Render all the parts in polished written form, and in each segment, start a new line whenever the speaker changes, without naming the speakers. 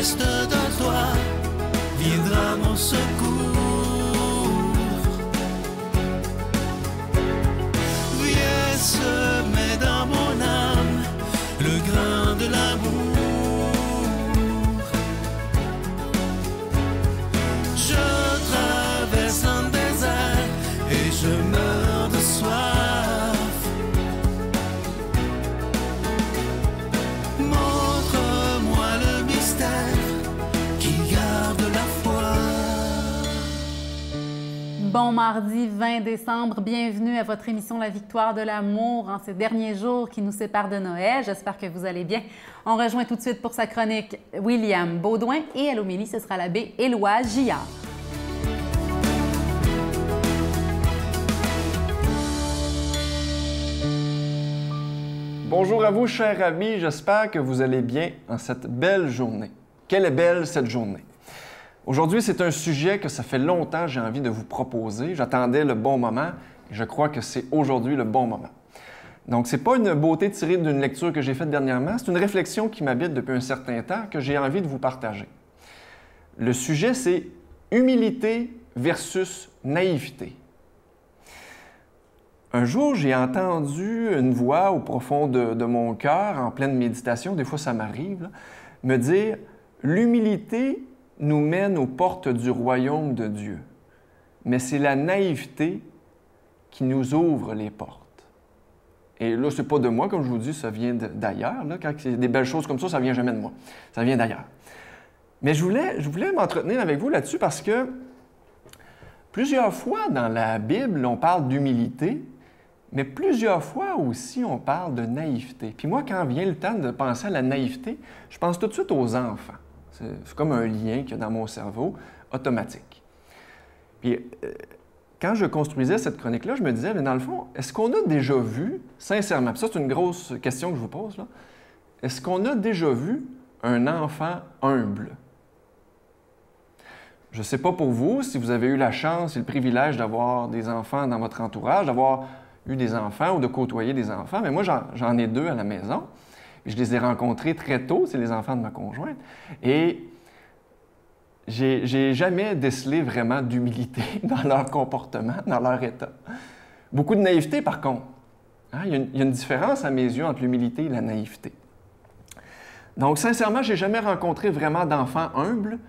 reste de toi viendra mon secours. Viens semer dans mon âme le grain de l'amour. Je traverse un désert et je meurs de soif. Montre-moi le mystère qui garde la foi.
Bon mardi 20 décembre, bienvenue à votre émission La Victoire de l'amour en ces derniers jours qui nous séparent de Noël. J'espère que vous allez bien. On rejoint tout de suite pour sa chronique William Baudouin et à l'homélie, ce sera l'abbé Éloi Gillard.
Bonjour à vous, chers amis. J'espère que vous allez bien en cette belle journée. Quelle est belle cette journée! Aujourd'hui, c'est un sujet que ça fait longtemps que j'ai envie de vous proposer. J'attendais le bon moment et je crois que c'est aujourd'hui le bon moment. Donc, ce n'est pas une beauté tirée d'une lecture que j'ai faite dernièrement, c'est une réflexion qui m'habite depuis un certain temps que j'ai envie de vous partager. Le sujet, c'est humilité versus naïveté. Un jour, j'ai entendu une voix au profond de mon cœur, en pleine méditation, des fois ça m'arrive, me dire « L'humilité nous mène aux portes du royaume de Dieu, mais c'est la naïveté qui nous ouvre les portes. » Et là, c'est pas de moi, comme je vous dis, ça vient d'ailleurs. Quand c'est des belles choses comme ça vient jamais de moi, ça vient d'ailleurs. Mais je voulais m'entretenir avec vous là-dessus parce que plusieurs fois dans la Bible, on parle d'humilité, mais plusieurs fois aussi, on parle de naïveté. Puis moi, quand vient le temps de penser à la naïveté, je pense tout de suite aux enfants. C'est comme un lien qu'il y a dans mon cerveau, automatique. Puis quand je construisais cette chronique-là, je me disais, mais dans le fond, est-ce qu'on a déjà vu, sincèrement, puis ça c'est une grosse question que je vous pose, là, est-ce qu'on a déjà vu un enfant humble? Je ne sais pas pour vous, si vous avez eu la chance et le privilège d'avoir des enfants dans votre entourage, d'avoir eu des enfants ou de côtoyer des enfants, mais moi, j'en ai deux à la maison. Je les ai rencontrés très tôt, c'est les enfants de ma conjointe. Et j'ai jamais décelé vraiment d'humilité dans leur comportement, dans leur état. Beaucoup de naïveté, par contre. Hein? Il y a une différence à mes yeux entre l'humilité et la naïveté. Donc, sincèrement, je n'ai jamais rencontré vraiment d'enfants humbles,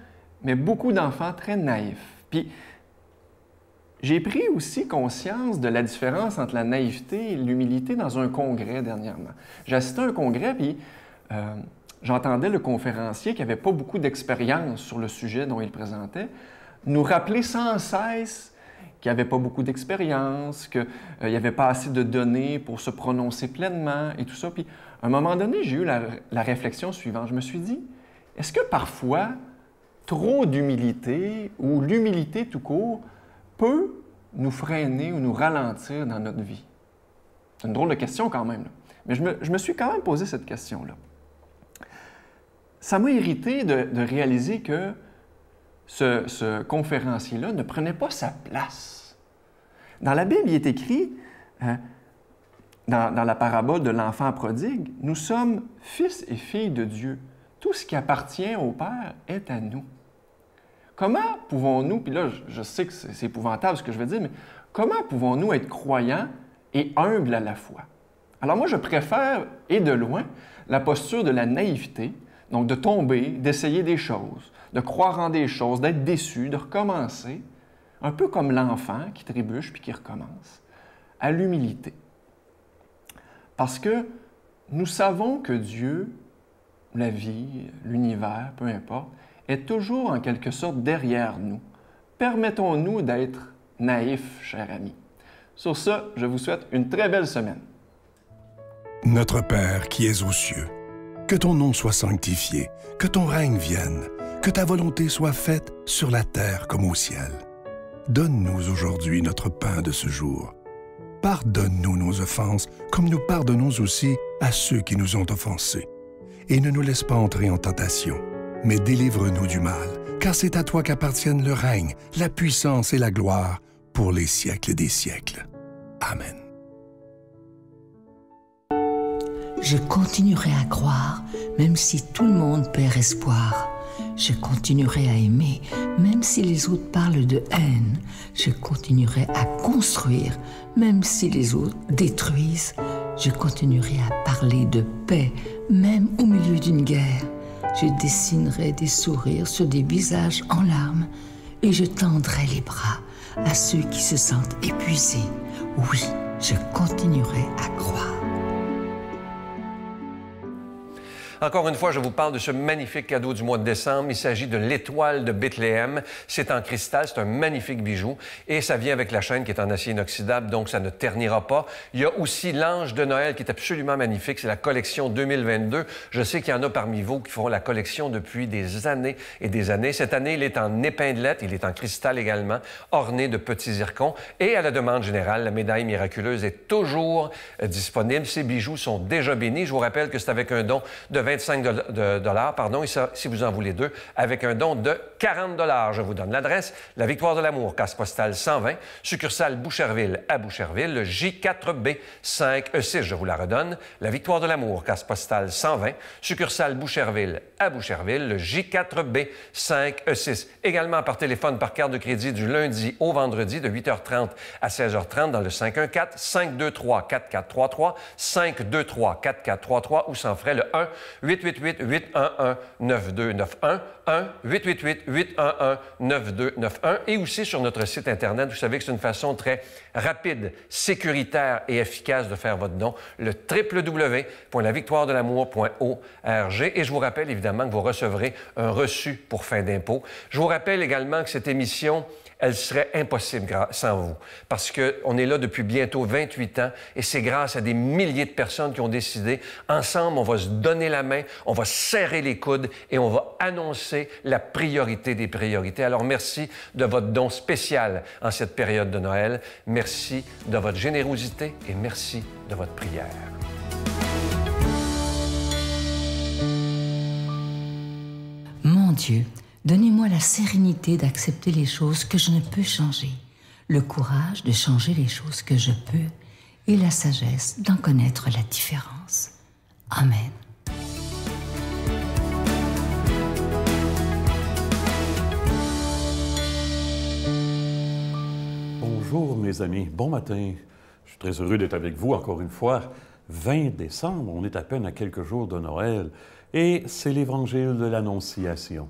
mais beaucoup d'enfants très naïfs. Puis, j'ai pris aussi conscience de la différence entre la naïveté et l'humilité dans un congrès dernièrement. J'ai assisté à un congrès, puis j'entendais le conférencier qui n'avait pas beaucoup d'expérience sur le sujet dont il présentait, nous rappeler sans cesse qu'il n'avait pas beaucoup d'expérience, qu'il n'y avait pas assez de données pour se prononcer pleinement et tout ça. Puis, à un moment donné, j'ai eu la réflexion suivante. Je me suis dit, est-ce que parfois, trop d'humilité ou l'humilité tout court peut nous freiner ou nous ralentir dans notre vie? C'est une drôle de question quand même, là. Mais je me suis quand même posé cette question-là. Ça m'a irrité de réaliser que ce conférencier-là ne prenait pas sa place. Dans la Bible, il est écrit, dans la parabole de l'enfant prodigue, « Nous sommes fils et filles de Dieu. Tout ce qui appartient au Père est à nous. » Comment pouvons-nous, puis là, je sais que c'est épouvantable ce que je vais dire, mais comment pouvons-nous être croyants et humbles à la fois? Alors moi, je préfère, et de loin, la posture de la naïveté, donc de tomber, d'essayer des choses, de croire en des choses, d'être déçu, de recommencer, un peu comme l'enfant qui trébuche puis qui recommence, à l'humilité. Parce que nous savons que Dieu, la vie, l'univers, peu importe, est toujours en quelque sorte derrière nous. Permettons-nous d'être naïfs, chers amis. Sur ce, je vous souhaite une très belle semaine.
Notre Père qui es aux cieux, que ton nom soit sanctifié, que ton règne vienne, que ta volonté soit faite sur la terre comme au ciel. Donne-nous aujourd'hui notre pain de ce jour. Pardonne-nous nos offenses, comme nous pardonnons aussi à ceux qui nous ont offensés. Et ne nous laisse pas entrer en tentation, mais délivre-nous du mal, car c'est à toi qu'appartiennent le règne, la puissance et la gloire pour les siècles des siècles. Amen.
Je continuerai à croire, même si tout le monde perd espoir. Je continuerai à aimer, même si les autres parlent de haine. Je continuerai à construire, même si les autres détruisent. Je continuerai à parler de paix, même au milieu d'une guerre. Je dessinerai des sourires sur des visages en larmes et je tendrai les bras à ceux qui se sentent épuisés. Oui, je continuerai à croire.
Encore une fois, je vous parle de ce magnifique cadeau du mois de décembre. Il s'agit de l'étoile de Bethléem. C'est en cristal, c'est un magnifique bijou et ça vient avec la chaîne qui est en acier inoxydable, donc ça ne ternira pas. Il y a aussi l'ange de Noël qui est absolument magnifique. C'est la collection 2022. Je sais qu'il y en a parmi vous qui font la collection depuis des années et des années. Cette année, il est en épinglette, il est en cristal également, orné de petits zircons. Et à la demande générale, la médaille miraculeuse est toujours disponible. Ces bijoux sont déjà bénis. Je vous rappelle que c'est avec un don de 25 $, pardon, et ça, si vous en voulez deux, avec un don de 40 $. Je vous donne l'adresse, la Victoire de l'Amour, case postale 120, succursale Boucherville à Boucherville, le J4B 5E6. Je vous la redonne, la Victoire de l'Amour, case postale 120, succursale Boucherville à Boucherville, le J4B 5E6. Également par téléphone, par carte de crédit du lundi au vendredi de 8h30 à 16h30 dans le 514-523-4433, 523-4433 ou sans frais le 1-888-811-9291, 1-888-811-9291 et aussi sur notre site Internet. Vous savez que c'est une façon très rapide, sécuritaire et efficace de faire votre don, le www.lavictoiredelamour.org. Et je vous rappelle évidemment que vous recevrez un reçu pour fin d'impôt. Je vous rappelle également que cette émission, elle serait impossible sans vous, parce qu'on est là depuis bientôt 28 ans et c'est grâce à des milliers de personnes qui ont décidé, ensemble, on va se donner la main, on va serrer les coudes et on va annoncer la priorité des priorités. Alors, merci de votre don spécial en cette période de Noël. Merci de votre générosité et merci de votre prière.
Mon Dieu, donnez-moi la sérénité d'accepter les choses que je ne peux changer, le courage de changer les choses que je peux et la sagesse d'en connaître la différence. Amen.
Bonjour mes amis, bon matin. Je suis très heureux d'être avec vous encore une fois. 20 décembre, on est à peine à quelques jours de Noël et c'est l'Évangile de l'Annonciation.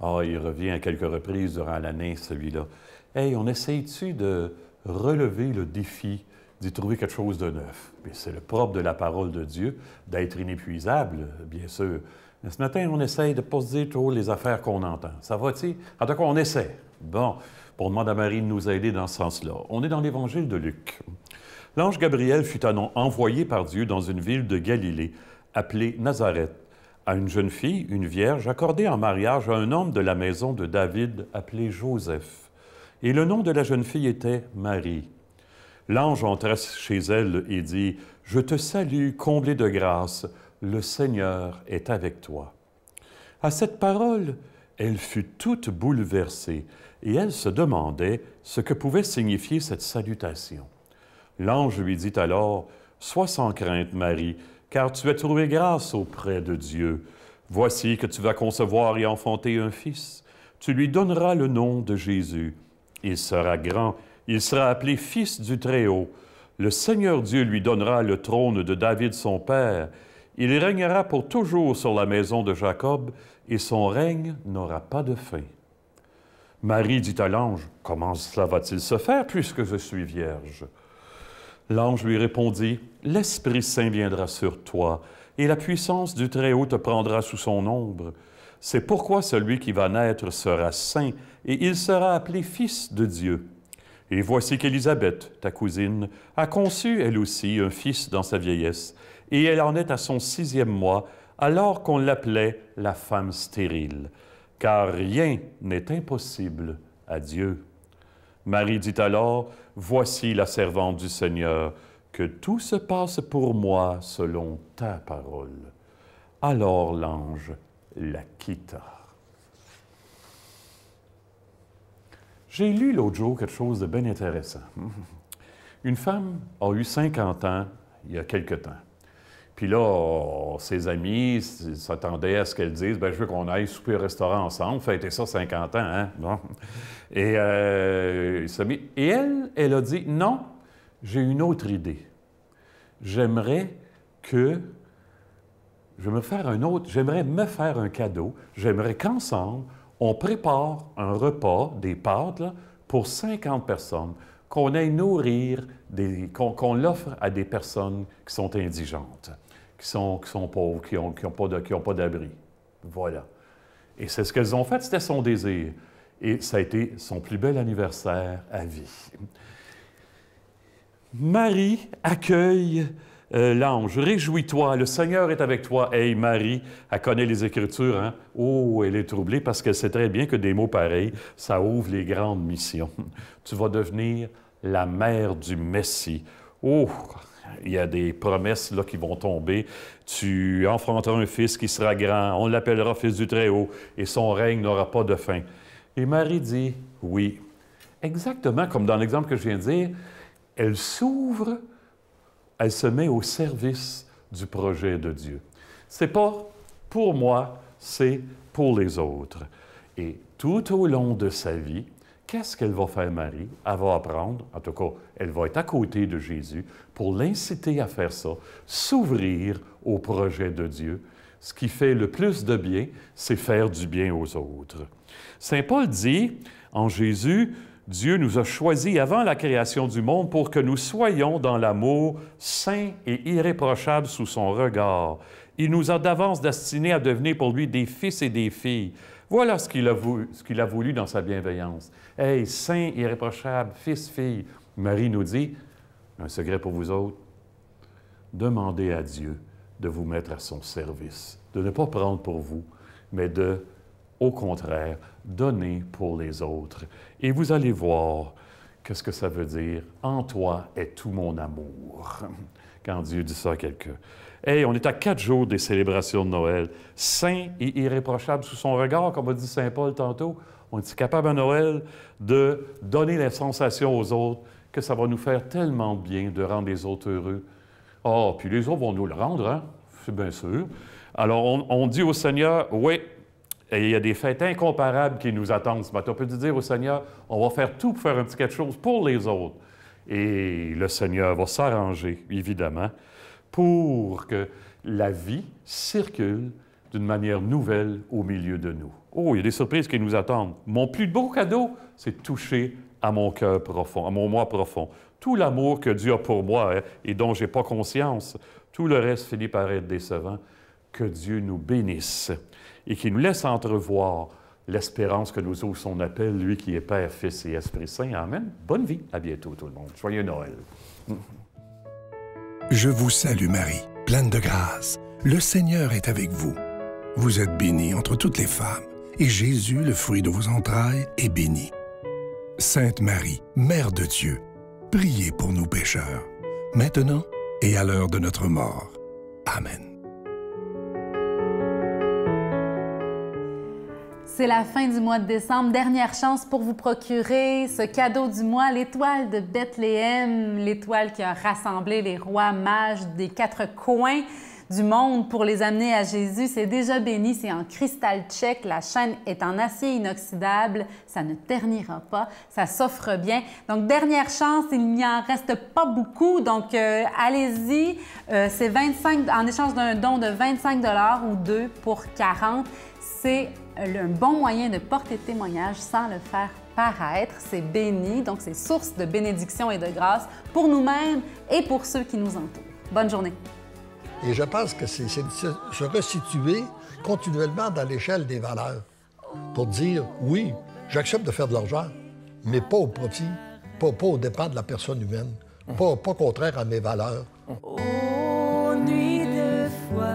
Ah, il revient à quelques reprises durant l'année, celui-là. Hey, on essaye-tu de relever le défi d'y trouver quelque chose de neuf? C'est le propre de la parole de Dieu, d'être inépuisable, bien sûr. Mais ce matin, on essaye de ne pas se dire trop les affaires qu'on entend. Ça va-t-il? En tout cas, on essaie. Bon, on demande à Marie de nous aider dans ce sens-là. On est dans l'Évangile de Luc. L'ange Gabriel fut envoyé par Dieu dans une ville de Galilée, appelée Nazareth, à une jeune fille, une vierge, accordée en mariage à un homme de la maison de David, appelé Joseph. Et le nom de la jeune fille était Marie. L'ange entra chez elle et dit, « Je te salue, comblée de grâce, le Seigneur est avec toi. » À cette parole, elle fut toute bouleversée et elle se demandait ce que pouvait signifier cette salutation. L'ange lui dit alors, « Sois sans crainte, Marie, car tu as trouvé grâce auprès de Dieu. Voici que tu vas concevoir et enfanter un fils. Tu lui donneras le nom de Jésus. Il sera grand, il sera appelé Fils du Très-Haut. Le Seigneur Dieu lui donnera le trône de David son père. Il régnera pour toujours sur la maison de Jacob, et son règne n'aura pas de fin. » Marie dit à l'ange, « Comment cela va-t-il se faire puisque je suis vierge? » L'ange lui répondit, « L'Esprit Saint viendra sur toi, et la puissance du Très-Haut te prendra sous son ombre. C'est pourquoi celui qui va naître sera saint, et il sera appelé Fils de Dieu. Et voici qu'Élisabeth, ta cousine, a conçu elle aussi un fils dans sa vieillesse, et elle en est à son 6e mois, alors qu'on l'appelait la femme stérile, car rien n'est impossible à Dieu. » Marie dit alors, « Voici la servante du Seigneur, que tout se passe pour moi selon ta parole. » Alors l'ange la quitta. J'ai lu l'autre jour quelque chose de bien intéressant. Une femme a eu 50 ans il y a quelque temps. Puis là, ses amis s'attendaient à ce qu'elle dise, bien, je veux qu'on aille souper au restaurant ensemble, fêter ça 50 ans, hein? Bon. Et elle a dit, non, j'ai une autre idée. J'aimerais me faire un cadeau. J'aimerais qu'ensemble, on prépare un repas, des pâtes, là, pour 50 personnes, qu'on aille nourrir, qu'on l'offre à des personnes qui sont indigentes, qui sont pauvres, qui n'ont pas d'abri. Voilà. Et c'est ce qu'elles ont fait, c'était son désir. Et ça a été son plus bel anniversaire à vie. Marie accueille l'ange. Réjouis-toi, le Seigneur est avec toi. Hey, Marie, elle connaît les Écritures, hein? Oh, elle est troublée parce qu'elle sait très bien que des mots pareils, ça ouvre les grandes missions. Tu vas devenir la mère du Messie. Oh, il y a des promesses là, qui vont tomber. Tu enfanteras un fils qui sera grand, on l'appellera fils du Très-Haut, et son règne n'aura pas de fin. Et Marie dit oui. Exactement comme dans l'exemple que je viens de dire, elle s'ouvre, elle se met au service du projet de Dieu. C'est pas pour moi, c'est pour les autres. Et tout au long de sa vie, qu'est-ce qu'elle va faire, Marie? Elle va apprendre, en tout cas, elle va être à côté de Jésus pour l'inciter à faire ça, s'ouvrir au projet de Dieu. Ce qui fait le plus de bien, c'est faire du bien aux autres. Saint Paul dit, en Jésus, Dieu nous a choisis avant la création du monde pour que nous soyons dans l'amour saint et irréprochable sous son regard. Il nous a d'avance destinés à devenir pour lui des fils et des filles. Voilà ce qu'il a voulu dans sa bienveillance. Hey, saint, irréprochable, fils, fille. Marie nous dit, un secret pour vous autres, demandez à Dieu de vous mettre à son service, de ne pas prendre pour vous, mais de, au contraire, donner pour les autres. Et vous allez voir qu'est-ce que ça veut dire. En toi est tout mon amour. Quand Dieu dit ça à quelqu'un. Hey, on est à 4 jours des célébrations de Noël. Saint et irréprochable sous son regard, comme a dit Saint Paul tantôt. On est capable à Noël de donner la sensation aux autres que ça va nous faire tellement de bien de rendre les autres heureux. Ah, puis les autres vont nous le rendre, hein? C'est bien sûr. Alors, on dit au Seigneur, oui, il y a des fêtes incomparables qui nous attendent ce matin. On peut dire au Seigneur, on va faire tout pour faire un petit quelque chose pour les autres. Et le Seigneur va s'arranger, évidemment, pour que la vie circule d'une manière nouvelle au milieu de nous. Oh, il y a des surprises qui nous attendent. Mon plus beau cadeau, c'est de toucher à mon cœur profond, à mon moi profond. Tout l'amour que Dieu a pour moi, hein, et dont je n'ai pas conscience, tout le reste finit par être décevant. Que Dieu nous bénisse et qu'il nous laisse entrevoir l'espérance que nous ouvre son appel, lui qui est Père, Fils et Esprit Saint. Amen. Bonne vie. À bientôt, tout le monde. Joyeux Noël.
Je vous salue, Marie, pleine de grâce. Le Seigneur est avec vous. Vous êtes bénie entre toutes les femmes, et Jésus, le fruit de vos entrailles, est béni. Sainte Marie, Mère de Dieu, priez pour nous pécheurs, maintenant et à l'heure de notre mort. Amen.
C'est la fin du mois de décembre. Dernière chance pour vous procurer ce cadeau du mois, l'étoile de Bethléem, l'étoile qui a rassemblé les rois mages des 4 coins du monde pour les amener à Jésus. C'est déjà béni, c'est en cristal tchèque, la chaîne est en acier inoxydable, ça ne ternira pas, ça s'offre bien. Donc, dernière chance, il n'y en reste pas beaucoup, donc allez-y. C'est 25, en échange d'un don de 25 $ ou 2 pour 40. C'est un bon moyen de porter témoignage sans le faire paraître. C'est béni, donc c'est source de bénédiction et de grâce pour nous-mêmes et pour ceux qui nous entourent. Bonne journée.
Et je pense que c'est se resituer continuellement dans l'échelle des valeurs pour dire, oui, j'accepte de faire de l'argent, mais pas au profit, pas aux dépens de la personne humaine, pas contraire à mes valeurs.
Aux nuits de foi,